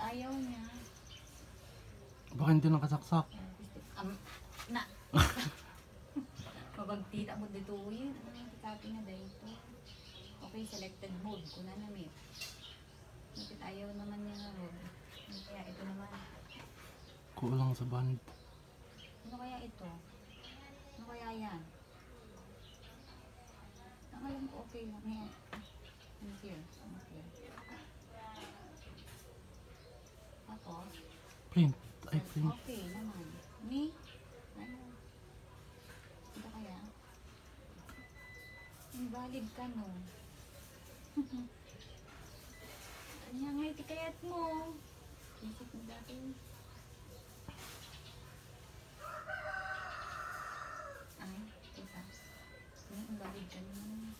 ayaw niya. Baka hindi nakasaksak. Na. Mabagtita mo dito yun. Ano yung copy na dito? Okay, selected mode. Kuna na may. Bakit ayaw naman niya nga mode? Kaya ito naman. Kulang sa band. Ano kaya ito? Ano kaya yan? Ang alam ko okay lang. Ayan. Here. Tapos, Print. Ay, print. okay naman. Ni? Ano? Ito kaya? Invalid ka no? Ano nga itikayat mo? Isip mo dati. Ay, teka. Invalid ka no?